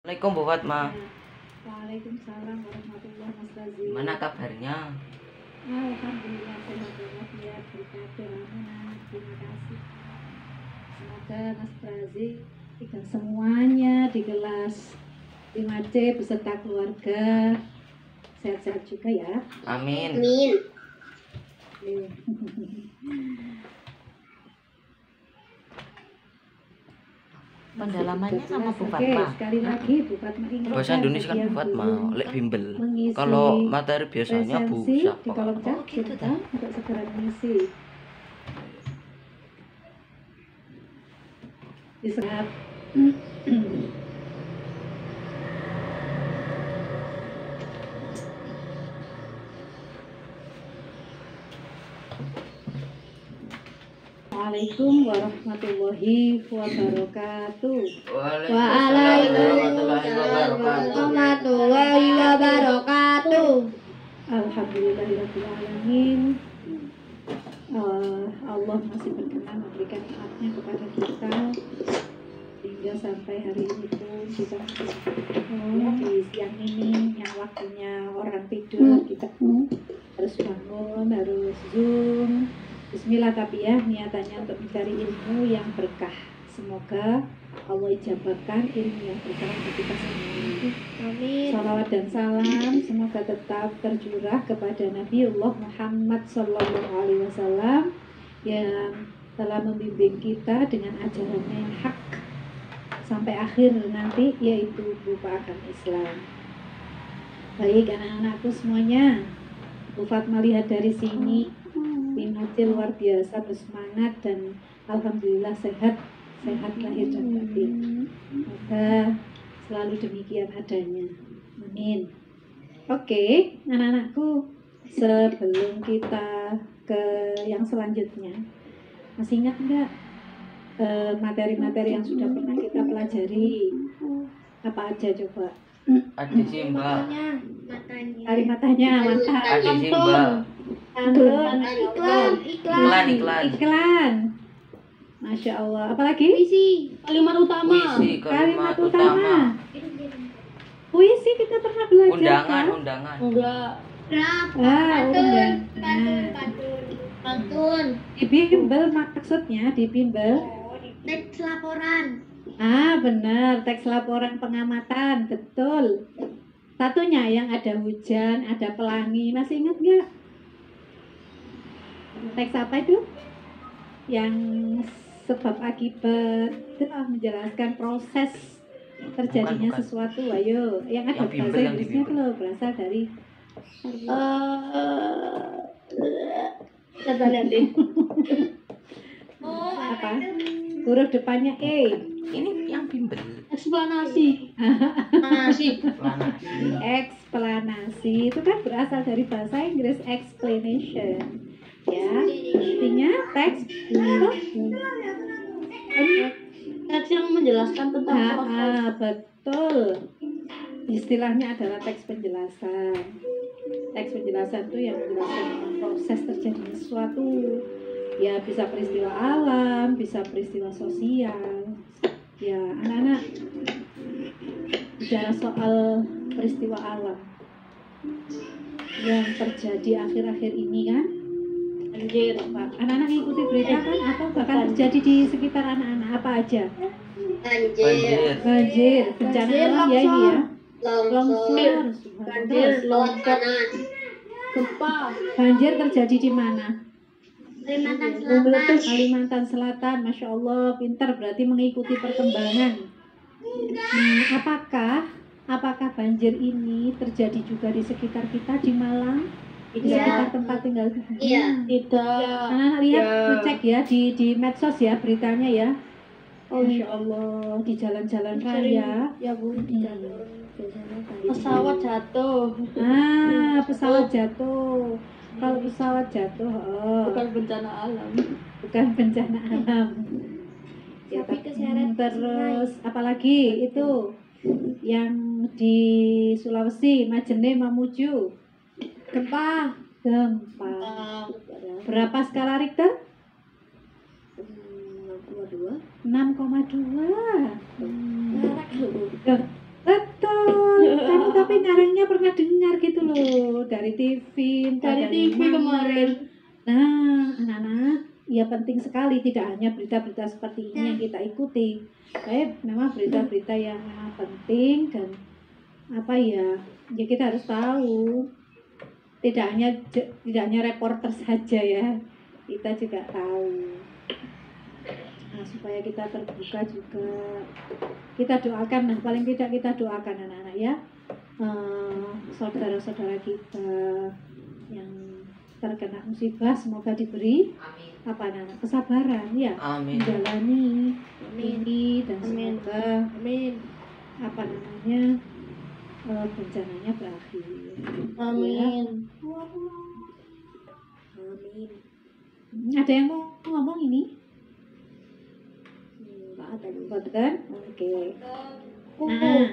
Assalamualaikum Bu Fatma. Waalaikumsalam warahmatullahi wabarakatuh. Gimana kabarnya? Alhamdulillah sehat walafiat berkat doa. Terima kasih. Semoga Mas Prazi dan semuanya di kelas 5C beserta keluarga sehat-sehat juga ya. Amin. Pendalamannya sama Bu Oke, Fatma. sekali lagi Bu Fatma ingatkan Bahasa Indonesia kan Bu Fatma, lek bimbel. mengisi Kalau materi biasanya Bu presensi di siapa? kolom chat Gitu kita untuk segera mengisi. Istirahat. Waalaikumsalam warahmatullahi wabarakatuh. Waalaikumsalam warahmatullahi wabarakatuh. Alhamdulillahirabbil alamin. Allah masih berkenan memberikan nikmatnya kepada kita hingga sampai hari ini pun kita di siang ini yang waktunya orang tidur kita harus bangun, harus zoom. Bismillah, tapi ya niatannya untuk mencari ilmu yang berkah. Semoga Allah ijabahkan ilmu yang berkah untuk kita semua. Amin. Salawat dan salam semoga tetap tercurah kepada Nabiullah Muhammad SAW yang telah membimbing kita dengan ajarannya yang hak sampai akhir nanti, yaitu berupa agama Islam. Baik anak-anakku semuanya, Bu Fatma lihat dari sini Timacil luar biasa bersemangat dan alhamdulillah sehat lahir dan batin. Semoga selalu demikian adanya. Amin. Oke, anak-anakku, sebelum kita ke yang selanjutnya, masih ingat nggak materi-materi yang sudah pernah kita pelajari? Apa aja coba? Ada sih Mbak. Kalimatnya mantap. Ada sih Mbak. Pantun, Iklan. Masya Allah. Apalagi? Kalimat utama. Puisi, kalimat utama. Puisi kita pernah belajar. Undangan. Enggak. Undangan. Pantun. Di bimbel maksudnya di bimbel. Teks laporan. Benar, teks laporan pengamatan, betul. Satunya yang ada hujan, ada pelangi, masih ingat nggak? Teks apa itu? Yang sebab akibat, itu menjelaskan proses terjadinya Bukan. sesuatu. Ayo, yang ada Yang bimbel, bahasa yang di Inggrisnya bimbel. tuh berasal dari Kita lihat deh. apa? Huruf depannya E. Ini yang bimbel. Eksplanasi. Eksplanasi. Eksplanasi itu kan berasal dari bahasa Inggris explanation, ya, artinya teks Teks yang menjelaskan tentang proses. betul, istilahnya adalah teks penjelasan. Teks penjelasan itu yang menjelaskan tentang proses terjadinya sesuatu, ya bisa peristiwa alam, bisa peristiwa sosial. Ya anak-anak, bicara soal peristiwa alam yang terjadi akhir-akhir ini kan, Banjir. Pak, anak-anak ikuti berita kan, atau bahkan terjadi di sekitar anak-anak apa aja? Banjir, bencana alam ya ini ya, longsor, terus Gempa. banjir terjadi di mana? Meletus. Kalimantan Selatan, Masya Allah, pintar, berarti mengikuti perkembangan. Apakah banjir ini terjadi juga di sekitar kita di Malang? Di sekitar tempat tinggal kita? Tidak. Anak-anak lihat, Ya. cek ya di medsos ya beritanya ya. Masya Allah, di jalan-jalan raya. Ya Bu. Pesawat jatuh. Pesawat jatuh. Kalau pesawat jatuh, Bukan bencana alam. bukan bencana alam. Ya, Tapi keseret terus apalagi itu yang di Sulawesi, Majene Mamuju, Gempa. berapa skala Richter? 6,2. 6,2. tapi ngarangnya pernah dengar gitu loh dari TV, entah Dari TV mana. kemarin. Nah, anak-anak, ya penting sekali tidak hanya berita-berita seperti ini yang kita ikuti. Tapi memang berita-berita yang memang penting dan apa ya kita harus tahu. Tidak hanya reporter saja ya, kita juga tahu. Nah, supaya kita terbuka juga, kita doakan, nah paling tidak kita doakan anak-anak ya, saudara-saudara kita yang terkena musibah semoga diberi apa anak kesabaran ya, Amin. menjalani Amin. ini dan Amin. semoga Amin. apa namanya bencananya berakhir. Amin. Amin. Ada yang mau ngomong ini? Enggak ada juga. Boten? Oke. Nah.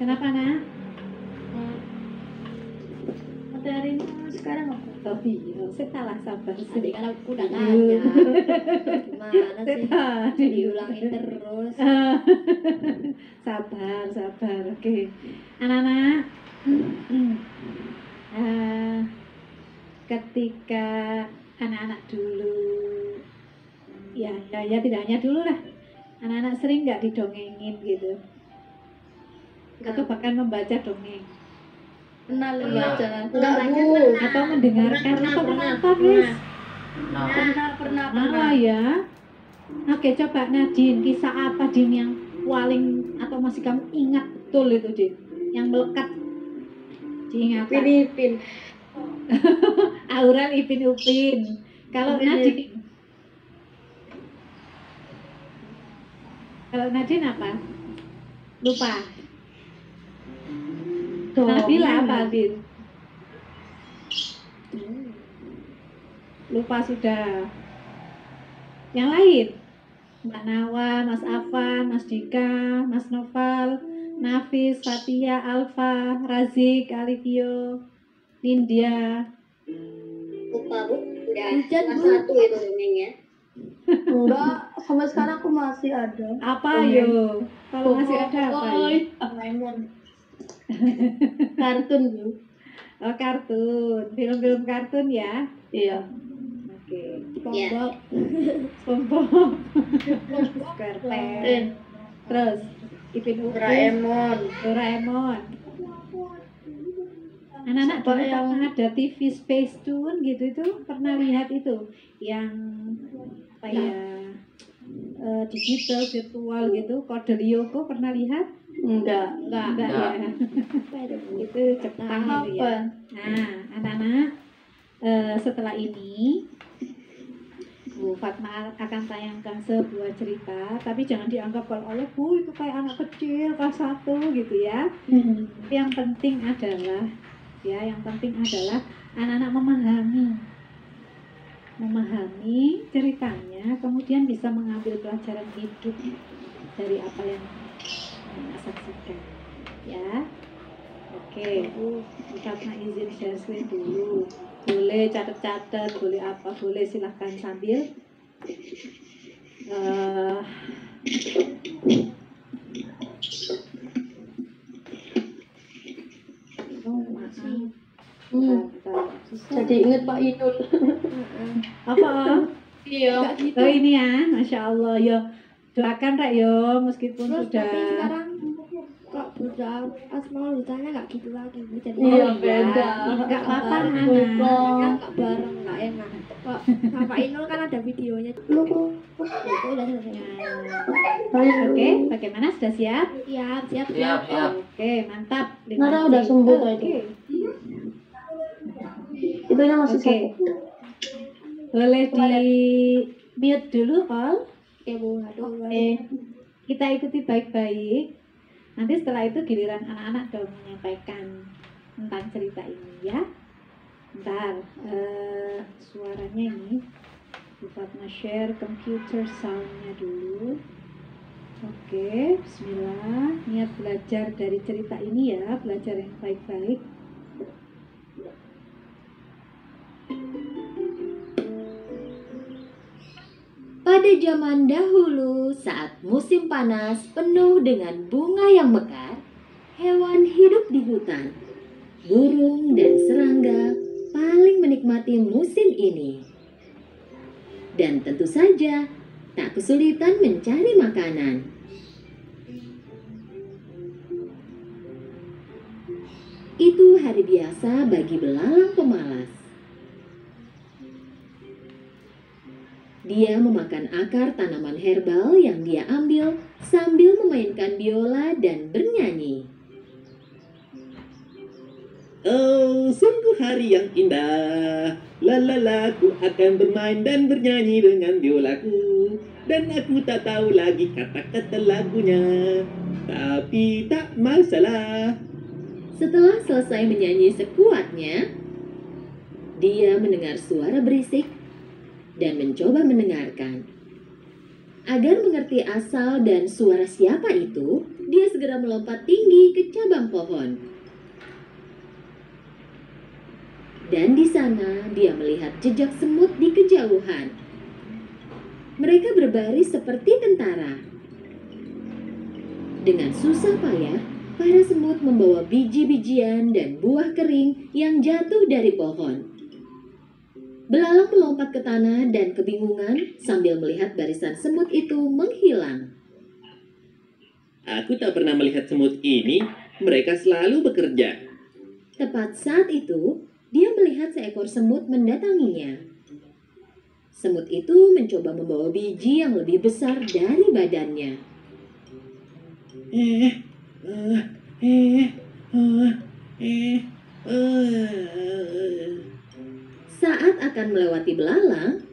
Kenapa nak? Materi sekarang apa? Oh iya, salah sabar Tadi sedikit. kan aku udah nanya. Gimana sih? Tadi. Diulangin terus. Sabar. Oke. Anak-anak, ketika anak-anak dulu, ya tidak hanya dulu lah. Anak-anak sering nggak didongengin gitu, atau bahkan membaca dongeng, Kenal Pernah. baca. Enggak, Bu. atau mendengarkan atau menonton guys. Nah, Pernah. Ya. Oke, coba Nadine, kisah apa Din yang paling atau masih kamu ingat betul itu Din, yang melekat diingatan? Filipin. Aurel Ipin Upin. Kalau Nadine, apa? Lupa. Nabila apa Din? Lupa sudah. Yang lain? Mbak Nawa, Mas Afan, Mas Dika, Mas Noval, Nafis, Fatia, Alfa, Razik, Alivio, Nindya. Lupa, Bu. Udah Hujan, kelas Bu. 1 itu dongengnya. Enggak, sampai sekarang aku masih ada. Apa yo? Kalau masih ada apa yo? Doraemon. Kartun, Bu. Oh, kartun, film-film kartun ya. Iya. Oke. Iya. SpongeBob, SquarePants. Terus Ipin Upin, Doraemon. Anak-anak Siapa dulu yang- pernah ada TV Space Tune gitu itu pernah lihat itu yang apa ya digital virtual gitu, kode Lyoko pernah lihat? Enggak. Enggak ya. Itu Jepang gitu Apa? ya. Nah, anak-anak setelah ini Bu Fatma akan tayangkan sebuah cerita, tapi jangan dianggap kalau oleh Bu itu kayak anak kecil kelas 1 gitu ya. Yang penting adalah anak-anak memahami ceritanya, kemudian bisa mengambil pelajaran hidup dari apa yang anak saksikan ya. Oke, Bu Fatma izin share screen dulu. Boleh catat-catat, boleh apa, boleh silahkan sambil maaf. Bentar. Jadi inget Pak Idul. Apa? Iya. Oh ini ya, Masya Allah ya. Doakan Rek yo, meskipun Terus sudah tapi sekarang kok udah pas mau lutanya nggak gitu lagi. Jadi Iya, beda. Nggak apa-apa Nggak Nana. Lupa. nggak bareng, nggak enak. Kok sama Pak Inul kan ada videonya. Itu udah selesai. Oke, bagaimana sudah siap? Siap. siap. Oke, mantap. Nara udah sembuh Oke. tadi. Itunya masih Oke. sakit. Boleh di mute dulu, Ol. Oke, Bu. Aduh. Kita ikuti baik-baik. Nanti setelah itu giliran anak-anak dong menyampaikan tentang cerita ini ya. Bentar, suaranya ini buat nge-share computer soundnya dulu. Oke, bismillah. Niat belajar dari cerita ini ya, belajar yang baik-baik. Pada zaman dahulu, saat musim panas penuh dengan bunga yang mekar, hewan hidup di hutan. Burung dan serangga paling menikmati musim ini. Dan tentu saja tak kesulitan mencari makanan. Itu hari biasa bagi belalang pemalas. Dia memakan akar tanaman herbal yang dia ambil sambil memainkan biola dan bernyanyi. Oh, sungguh hari yang indah. La, aku akan bermain dan bernyanyi dengan biolaku. Dan aku tak tahu lagi kata-kata lagunya. Tapi tak masalah. Setelah selesai menyanyi sekuatnya, dia mendengar suara berisik dan mencoba mendengarkan. Agar mengerti asal dan suara siapa itu, dia segera melompat tinggi ke cabang pohon. Dan di sana dia melihat jejak semut di kejauhan. Mereka berbaris seperti tentara. Dengan susah payah, para semut membawa biji-bijian dan buah kering yang jatuh dari pohon. Belalang melompat ke tanah dan kebingungan sambil melihat barisan semut itu menghilang. Aku tak pernah melihat semut ini. Mereka selalu bekerja. Tepat saat itu, dia melihat seekor semut mendatanginya. Semut itu mencoba membawa biji yang lebih besar dari badannya. Saat akan melewati belalang,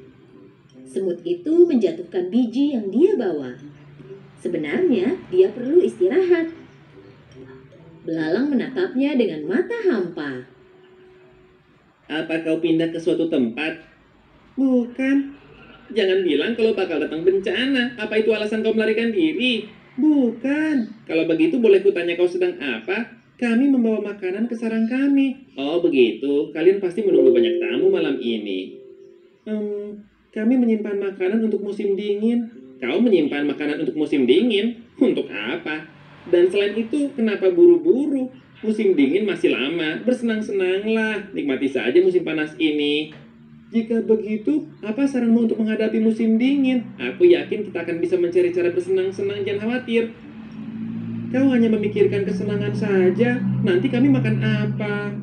semut itu menjatuhkan biji yang dia bawa. Sebenarnya dia perlu istirahat. Belalang menatapnya dengan mata hampa. Apa kau pindah ke suatu tempat? Bukan. Jangan bilang kalau bakal datang bencana. Apa itu alasan kau melarikan diri? Bukan. Kalau begitu boleh kutanya kau sedang apa? Kami membawa makanan ke sarang kami. Oh begitu. Kalian pasti menunggu banyak tamu malam ini. Kami menyimpan makanan untuk musim dingin. Kau menyimpan makanan untuk musim dingin? Untuk apa? Dan selain itu, kenapa buru-buru? Musim dingin masih lama, bersenang-senanglah, nikmati saja musim panas ini. Jika begitu, apa saranmu untuk menghadapi musim dingin? Aku yakin kita akan bisa mencari cara bersenang-senang, jangan khawatir. Kau hanya memikirkan kesenangan saja, nanti kami makan apa?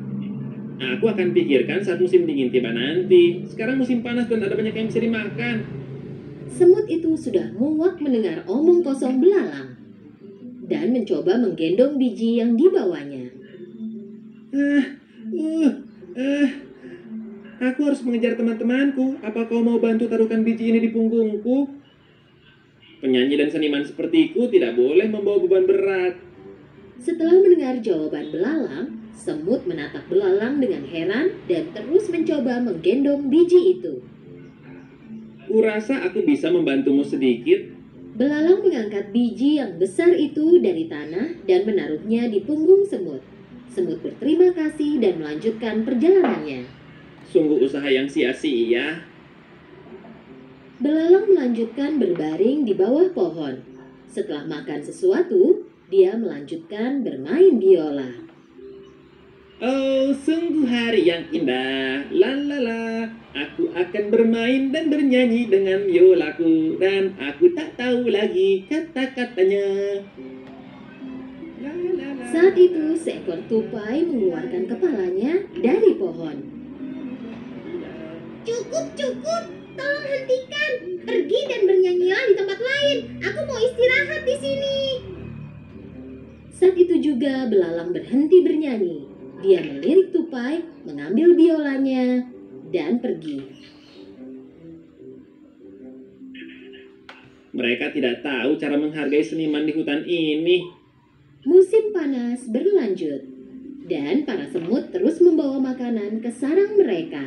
Aku akan pikirkan saat musim dingin tiba nanti. Sekarang musim panas dan ada banyak yang bisa dimakan. Semut itu sudah muak mendengar omong kosong belalang dan mencoba menggendong biji yang dibawanya. Aku harus mengejar teman-temanku. Apa kau mau bantu taruhkan biji ini di punggungku? Penyanyi dan seniman sepertiku tidak boleh membawa beban berat. Setelah mendengar jawaban belalang, semut menatap belalang dengan heran dan terus mencoba menggendong biji itu. Kurasa aku bisa membantumu sedikit. Belalang mengangkat biji yang besar itu dari tanah dan menaruhnya di punggung semut. Semut berterima kasih dan melanjutkan perjalanannya. Sungguh usaha yang sia-sia. Belalang melanjutkan berbaring di bawah pohon. Setelah makan sesuatu, dia melanjutkan bermain biola. Oh, sungguh hari yang indah. La. Aku akan bermain dan bernyanyi dengan biolaku. Dan aku tak tahu lagi kata-katanya. Saat itu, seekor tupai mengeluarkan kepalanya dari pohon. Cukup. Tolong hentikan. Pergi dan bernyanyilah di tempat lain. Aku mau istirahat di sini. Saat itu juga belalang berhenti bernyanyi. Dia melirik tupai, mengambil biolanya, dan pergi. Mereka tidak tahu cara menghargai seniman di hutan ini. Musim panas berlanjut, dan para semut terus membawa makanan ke sarang mereka.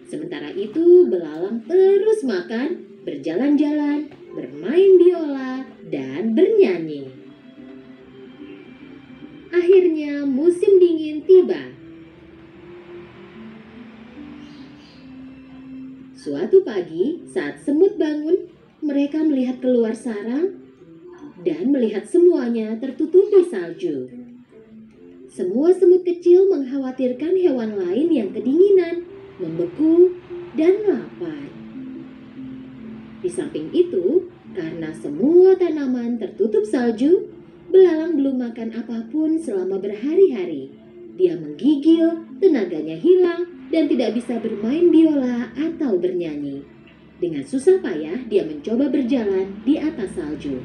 Sementara itu, belalang terus makan, berjalan-jalan, bermain biola, dan bernyanyi. Akhirnya musim dingin tiba. Suatu pagi, saat semut bangun, mereka melihat keluar sarang dan melihat semuanya tertutupi salju. Semua semut kecil mengkhawatirkan hewan lain yang kedinginan, membeku, dan lapar. Di samping itu, karena semua tanaman tertutup salju, belalang belum makan apapun selama berhari-hari. Dia menggigil, tenaganya hilang, dan tidak bisa bermain biola atau bernyanyi. Dengan susah payah, dia mencoba berjalan di atas salju.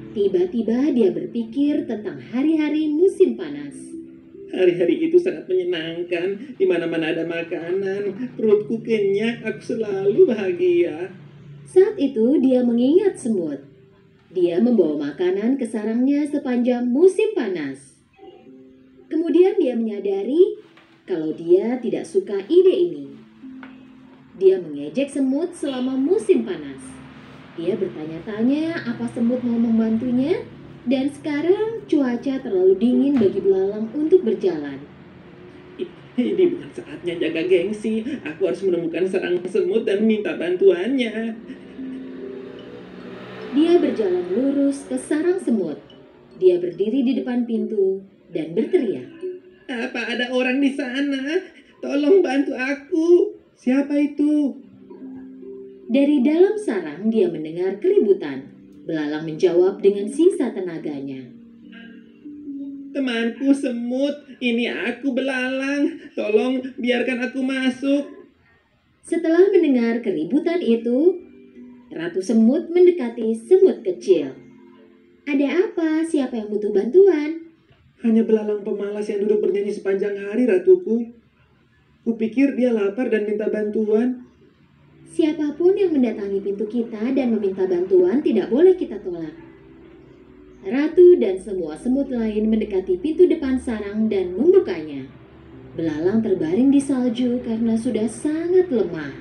Tiba-tiba dia berpikir tentang hari-hari musim panas. Hari-hari itu sangat menyenangkan. Di mana-mana ada makanan, perutku kenyang, aku selalu bahagia. Saat itu dia mengingat semut. Dia membawa makanan ke sarangnya sepanjang musim panas. Kemudian dia menyadari kalau dia tidak suka ide ini. Dia mengejek semut selama musim panas. Dia bertanya-tanya apa semut mau membantunya, dan sekarang cuaca terlalu dingin bagi belalang untuk berjalan. Ini bukan saatnya jaga gengsi. Aku harus menemukan sarang semut dan minta bantuannya. Dia berjalan lurus ke sarang semut. Dia berdiri di depan pintu dan berteriak. Apa ada orang di sana? Tolong bantu aku. Siapa itu? Dari dalam sarang dia mendengar keributan. Belalang menjawab dengan sisa tenaganya. Temanku semut, ini aku belalang. Tolong biarkan aku masuk. Setelah mendengar keributan itu, Ratu Semut mendekati semut kecil. Ada apa? Siapa yang butuh bantuan? Hanya belalang pemalas yang duduk bernyanyi sepanjang hari, ratuku. Kupikir dia lapar dan minta bantuan. Siapapun yang mendatangi pintu kita dan meminta bantuan tidak boleh kita tolak. Ratu dan semua semut lain mendekati pintu depan sarang dan membukanya. Belalang terbaring di salju karena sudah sangat lemah.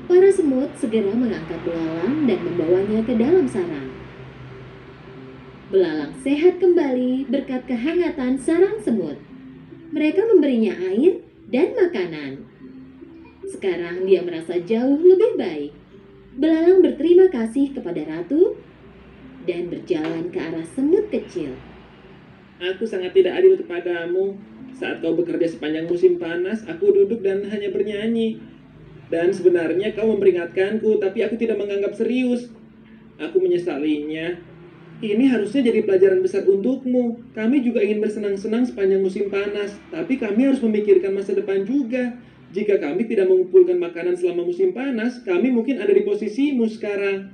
Para semut segera mengangkat belalang dan membawanya ke dalam sarang. Belalang sehat kembali berkat kehangatan sarang semut. Mereka memberinya air dan makanan. Sekarang dia merasa jauh lebih baik. Belalang berterima kasih kepada ratu dan berjalan ke arah semut kecil. Aku sangat tidak adil kepadamu. Saat kau bekerja sepanjang musim panas, aku duduk dan hanya bernyanyi. Dan sebenarnya kau memperingatkanku, tapi aku tidak menganggap serius. Aku menyesalinya. Ini harusnya jadi pelajaran besar untukmu. Kami juga ingin bersenang-senang sepanjang musim panas, tapi kami harus memikirkan masa depan juga. Jika kami tidak mengumpulkan makanan selama musim panas, kami mungkin ada di posisimu sekarang.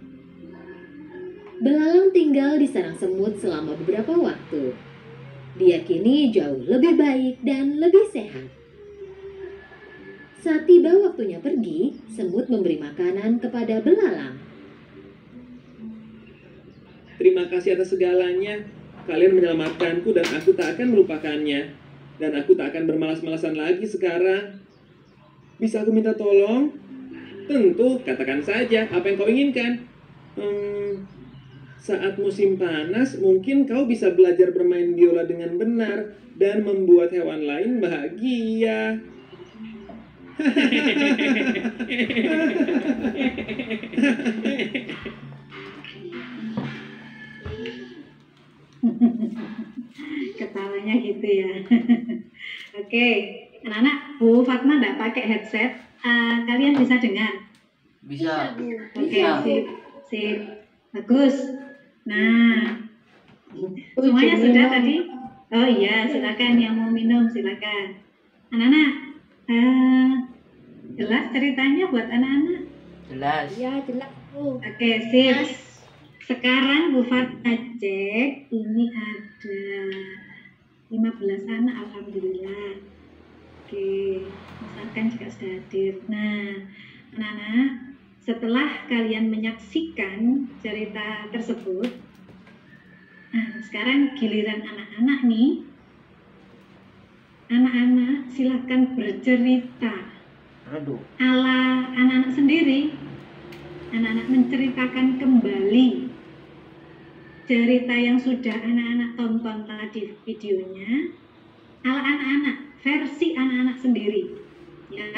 Belalang tinggal di sarang semut selama beberapa waktu. Dia kini jauh lebih baik dan lebih sehat. Saat tiba waktunya pergi, semut memberi makanan kepada belalang. Terima kasih atas segalanya. Kalian menyelamatkanku dan aku tak akan melupakannya. Dan aku tak akan bermalas-malasan lagi sekarang. Bisa aku minta tolong? Tentu, katakan saja apa yang kau inginkan. Saat musim panas, mungkin kau bisa belajar bermain biola dengan benar dan membuat hewan lain bahagia. Ketawanya gitu ya. Oke, anak-anak, Bu Fatma nggak pakai headset. Kalian bisa dengar? Bisa. Oke, sip, sip, bagus. Nah, semuanya sudah tadi? Oh iya, silakan yang mau minum silakan. Anak-anak, jelas ceritanya buat anak-anak? Jelas. Ya jelas Bu. Oke, sip. Sekarang Bu Fatma cek, ini ada 15 anak, alhamdulillah. Oke, misalkan juga sudah hadir. Nah, anak-anak, setelah kalian menyaksikan cerita tersebut, nah sekarang giliran anak-anak nih. Anak-anak silahkan bercerita Redup. ala anak-anak sendiri. Anak-anak menceritakan kembali cerita yang sudah anak-anak tonton tadi videonya ala anak-anak, versi anak-anak sendiri ya.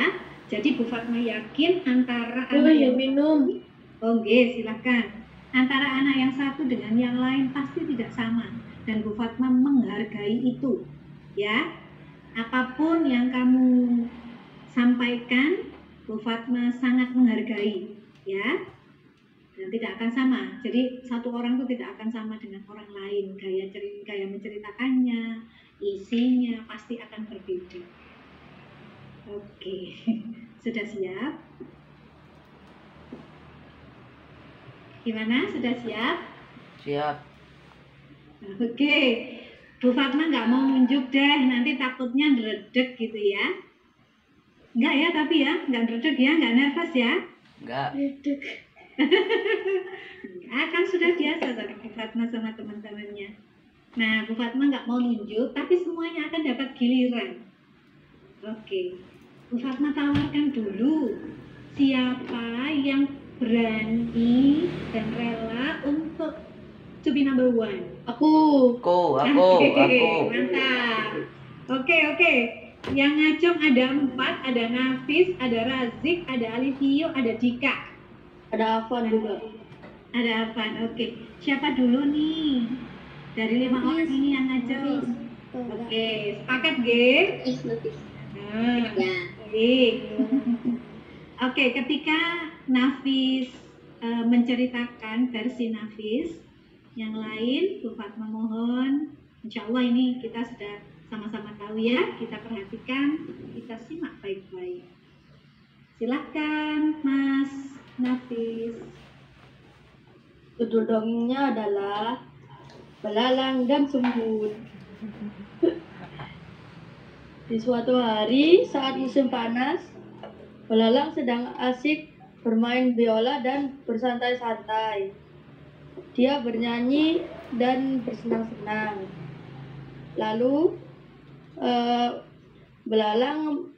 Jadi Bu Fatma yakin antara anak yang minum. Oke, silakan. Antara anak yang satu dengan yang lain pasti tidak sama, dan Bu Fatma menghargai itu. Ya, apapun yang kamu sampaikan, Bu Fatma sangat menghargai. Ya, dan tidak akan sama. Jadi satu orang itu tidak akan sama dengan orang lain. Gaya menceritakannya, isinya pasti akan berbeda. Oke, sudah siap? Gimana? Sudah siap? Siap. Oke, Bu Fatma nggak mau nunjuk deh, nanti takutnya ngeredek gitu ya. Enggak ya, tapi ya, nggak ngeredek ya, nggak nervous ya. Enggak. Kan sudah biasa sama Bu Fatma sama teman-temannya. Nah, Bu Fatma nggak mau nunjuk, tapi semuanya akan dapat giliran. Oke, Bu Fatma tawarkan dulu siapa yang berani dan rela untuk to be number one. Aku. Aku. Mantap. Oke. Yang ngacung ada 4, ada Nafis, ada Razik, ada Alivio, ada Dika. Ada Afan juga. Ada Afan, oke. Siapa dulu nih? Dari 5 orang ini yang ngacung. Oke, sepakat, G? Nafis. Ya. Baik. Oke, ketika Nafis menceritakan versi Nafis, yang lain Bu Fatma mohon, insya Allah ini kita sudah sama-sama tahu ya, kita perhatikan, kita simak baik-baik. Silakan Mas Nafis. Judul dongengnya adalah Belalang dan Semut. Di suatu hari saat musim panas, belalang sedang asik bermain biola dan bersantai-santai. Dia bernyanyi dan bersenang-senang. Lalu belalang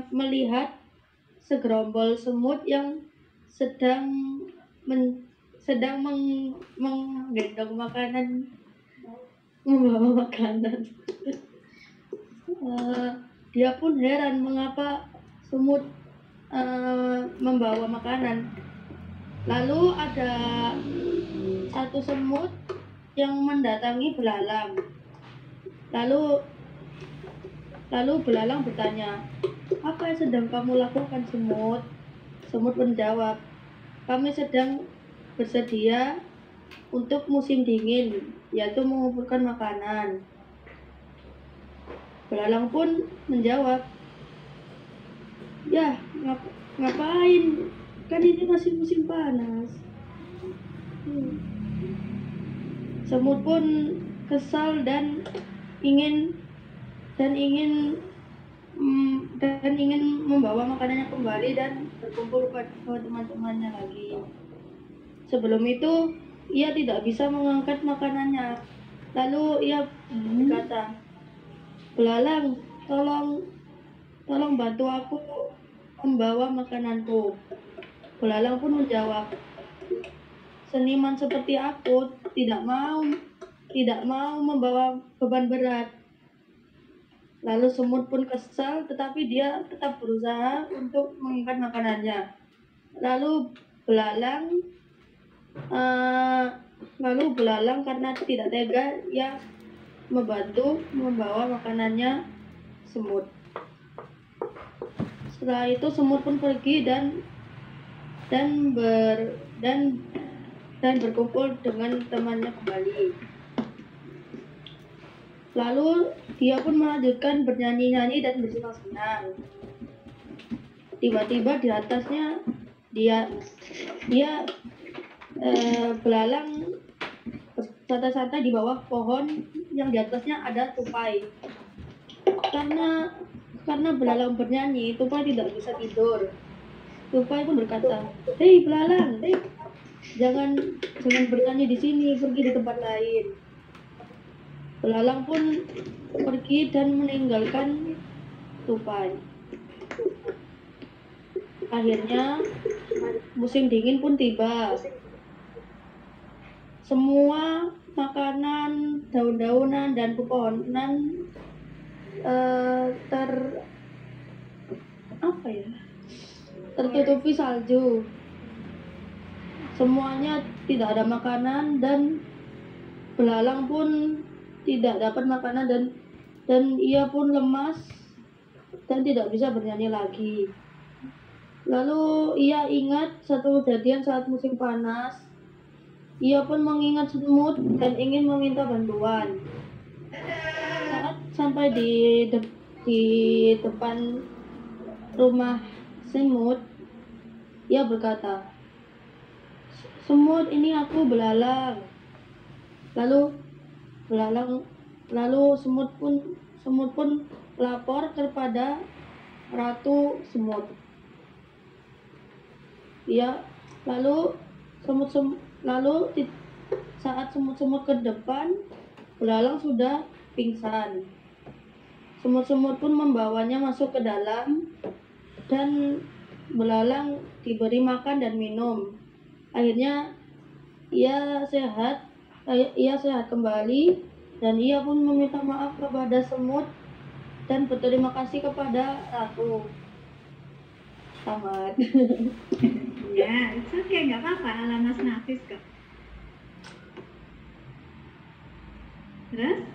melihat segerombol semut yang sedang menggendong makanan, membawa makanan. Dia pun heran mengapa semut membawa makanan. Lalu ada satu semut yang mendatangi belalang. Lalu belalang bertanya, "Apa yang sedang kamu lakukan, semut?" Semut menjawab, "Kami sedang bersedia untuk musim dingin, yaitu mengumpulkan makanan." Belalang pun menjawab, "Ya, ngapain? Kan ini masih musim panas." Semut pun kesal dan ingin membawa makanannya kembali dan berkumpul ke teman-temannya lagi. Sebelum itu, ia tidak bisa mengangkat makanannya. Lalu ia berkata, "Belalang, tolong bantu aku membawa makananku." Belalang pun menjawab, "Seniman seperti aku tidak mau membawa beban berat." Lalu semut pun kesal, tetapi dia tetap berusaha untuk mengangkat makanannya. Lalu belalang karena tidak tega, ia membantu membawa makanannya semut. Setelah itu semut pun pergi dan berkumpul dengan temannya kembali. Lalu dia pun melanjutkan bernyanyi-nyanyi dan bersenang-senang. Tiba-tiba di atasnya belalang santai-santai di bawah pohon yang di atasnya ada tupai. Karena belalang bernyanyi, tupai tidak bisa tidur. Tupai pun berkata, "Hei belalang, jangan bernyanyi di sini, pergi di tempat lain." Belalang pun pergi dan meninggalkan tupai. Akhirnya musim dingin pun tiba. Semua makanan, daun-daunan dan pepohonan tertutupi salju. semuanya tidak ada makanan dan belalang pun tidak dapat makanan dan ia pun lemas dan tidak bisa bernyanyi lagi. Lalu ia ingat satu kejadian saat musim panas. Ia pun mengingat semut dan ingin meminta bantuan. Saat sampai di depan rumah semut, ia berkata, "Semut, ini aku belalang." Lalu semut pun lapor kepada ratu semut. Saat semut-semut ke depan, belalang sudah pingsan. Semut-semut pun membawanya masuk ke dalam dan belalang diberi makan dan minum. Akhirnya ia sehat kembali dan ia pun meminta maaf kepada semut dan berterima kasih kepada ratu. Tamat. Ya, it's okay, nggak apa-apa, ala Mas Nafis kok. Terus?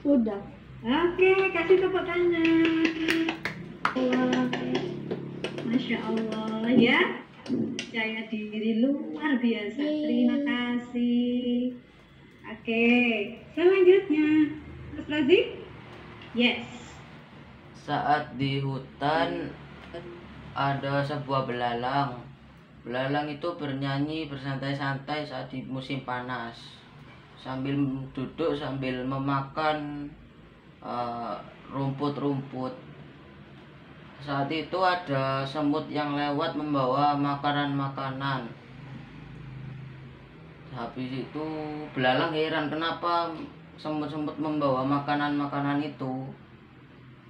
Sudah. Oke, kasih tepuk tangan. Wah, Masya Allah ya. Percaya diri luar biasa. Terima kasih. Oke, selanjutnya Mas Razik. Yes. Saat di hutan ada sebuah belalang. Belalang itu bernyanyi bersantai-santai saat di musim panas, sambil duduk sambil memakan rumput-rumput. Saat itu ada semut yang lewat membawa makanan-makanan. Habis itu belalang heran kenapa semut-semut membawa makanan-makanan itu.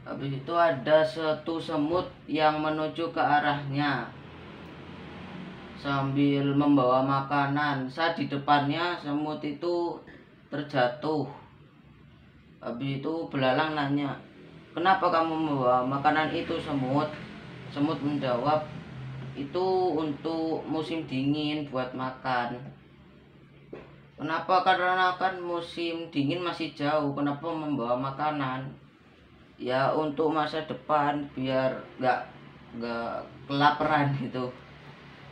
Habis itu ada satu semut yang menuju ke arahnya sambil membawa makanan. Saat di depannya semut itu terjatuh. Habis itu belalang nanya, "Kenapa kamu membawa makanan itu, semut?" Semut menjawab, "Itu untuk musim dingin buat makan." "Kenapa? Karena kan musim dingin masih jauh. Kenapa membawa makanan?" "Ya untuk masa depan biar nggak kelaparan gitu."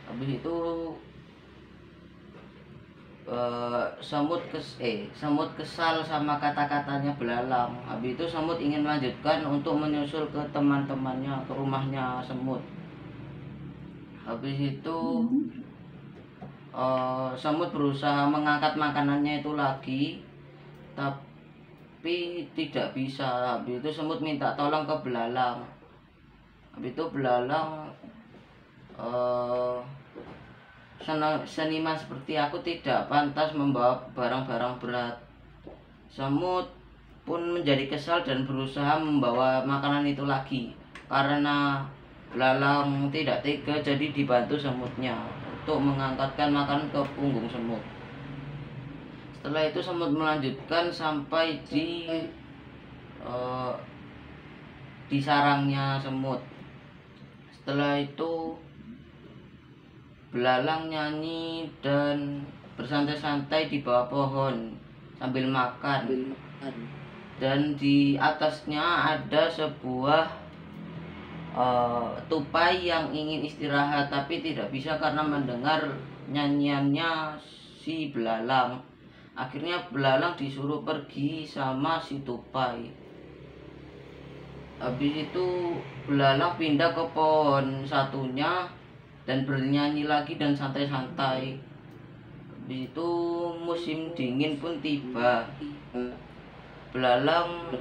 Habis itu semut kesal sama kata-katanya belalang. Habis itu semut ingin melanjutkan untuk menyusul ke teman-temannya, ke rumahnya semut. Habis itu semut berusaha mengangkat makanannya itu lagi, tapi tidak bisa. Habis itu semut minta tolong ke belalang. Habis itu belalang, "Seniman seperti aku tidak pantas membawa barang-barang berat." Semut pun menjadi kesal dan berusaha membawa makanan itu lagi. Karena belalang tidak tega, jadi dibantu semutnya untuk mengangkatkan makanan ke punggung semut. Setelah itu semut melanjutkan sampai di sarangnya semut. Setelah itu belalang nyanyi dan bersantai-santai di bawah pohon sambil makan. Dan di atasnya ada sebuah tupai yang ingin istirahat tapi tidak bisa karena mendengar nyanyiannya si belalang. Akhirnya belalang disuruh pergi sama si tupai. Habis itu belalang pindah ke pohon satunya dan bernyanyi lagi dan santai-santai. Habis itu musim dingin pun tiba. Belalang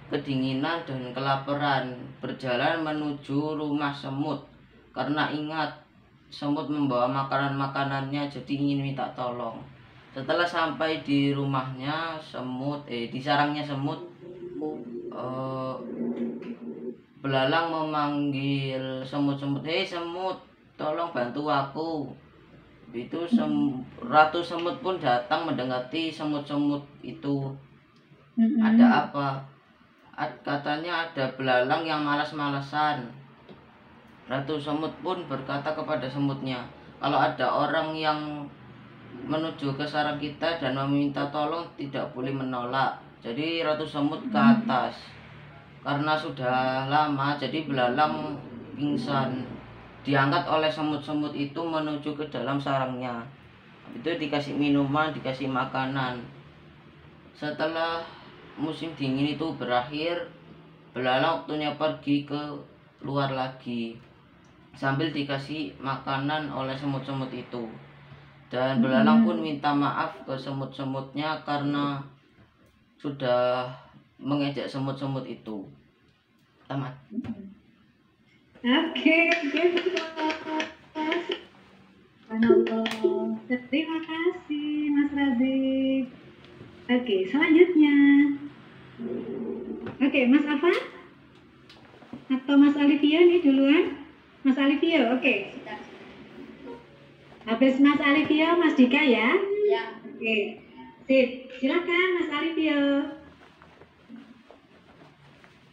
kedinginan dan kelaparan berjalan menuju rumah semut karena ingat semut membawa makanan-makanannya, jadi ingin minta tolong. Setelah sampai di rumahnya semut, di sarangnya semut, belalang memanggil semut-semut, "Hei semut, tolong bantu aku." Itu ratu semut pun datang mendekati semut-semut itu. Ada apa? Katanya ada belalang yang malas-malasan. Ratu semut pun berkata kepada semutnya, kalau ada orang yang menuju ke sarang kita dan meminta tolong, tidak boleh menolak. Jadi Ratu Semut ke atas karena sudah lama, jadi belalang pingsan. Diangkat oleh semut-semut itu menuju ke dalam sarangnya. Itu dikasih minuman, dikasih makanan. Setelah musim dingin itu berakhir, belalang waktunya pergi ke luar lagi sambil dikasih makanan oleh semut-semut itu. Dan belalang pun minta maaf ke semut-semutnya karena sudah mengejek semut-semut itu. Tamat. Oke, Subhanallah. Terima kasih Mas Razik. Oke, selanjutnya. Oke, Mas Afan atau Mas Alivia nih duluan? Mas Alivia, oke. Habis Mas Alivia, Mas Dika ya? Ya. Oke, sip. Silakan Mas Alivia.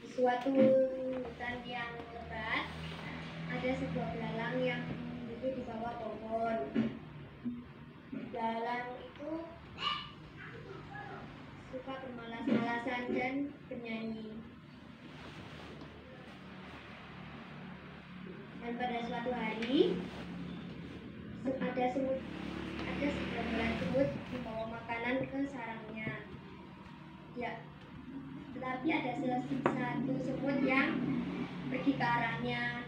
Di suatu hutan yang lebat, ada sebuah belalang yang duduk di bawah pohon. Belalang itu suka bermalas-malasan dan bernyanyi. Dan pada suatu hari ada sebuah semut membawa makanan ke sarangnya. Ya, tetapi ada satu semut yang pergi ke arahnya.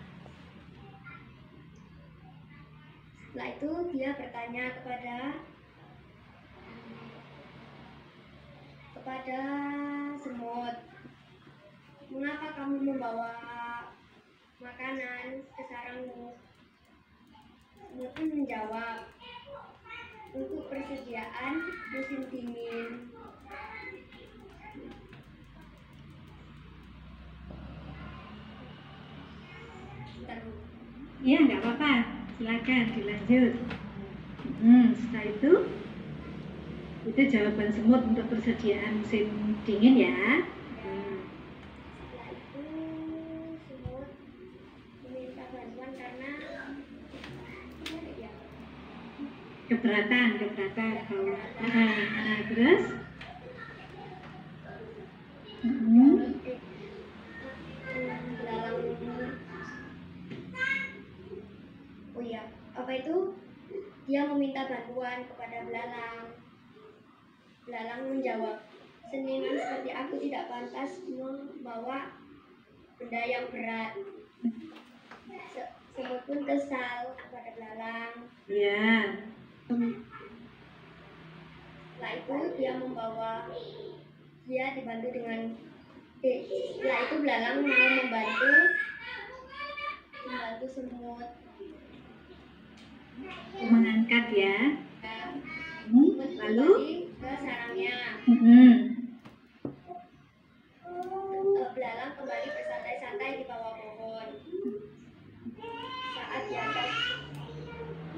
Setelah itu dia bertanya kepada semut, mengapa kamu membawa makanan ke sarangmu? Semut pun menjawab, untuk persediaan musim dingin. Iya, nggak apa-apa. Silakan dilanjut. Setelah itu jawaban semut untuk persediaan musim dingin ya. Setelah itu semut meminta bantuan karena Keberatan kalau terus. Dia meminta bantuan kepada belalang. Belalang menjawab, seniman seperti aku tidak pantas membawa benda yang berat. Semut pun kesal kepada belalang. Ya. Setelah itu setelah itu belalang mau membantu semut Mengangkat ya. Lalu ke sarangnya. Belalang kembali bersantai-santai di bawah pohon.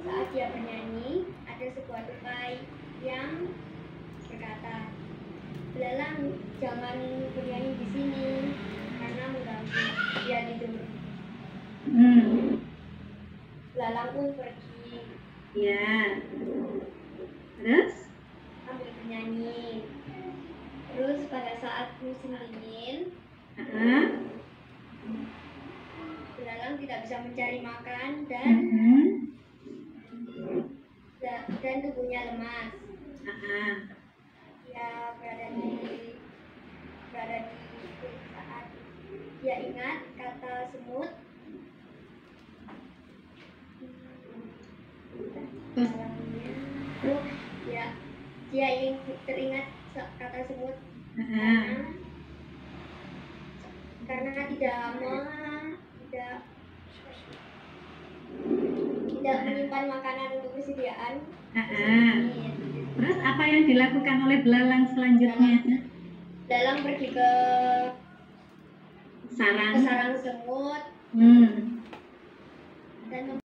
Saat dia bernyanyi, ada sebuah tupai yang berkata, belalang jangan bernyanyi di sini karena mengganggu dia tidur. Belalang pun pergi. Ya. Terus? Sambil bernyanyi. Terus pada saat musim dingin, belalang tidak bisa mencari makan dan tubuhnya lemas. Dia berada di saat dia ingat kata semut. Dia ingin teringat kata semut karena tidak menyimpan makanan untuk persediaan. Terus apa yang dilakukan oleh belalang selanjutnya? Belalang pergi ke sarang semut dan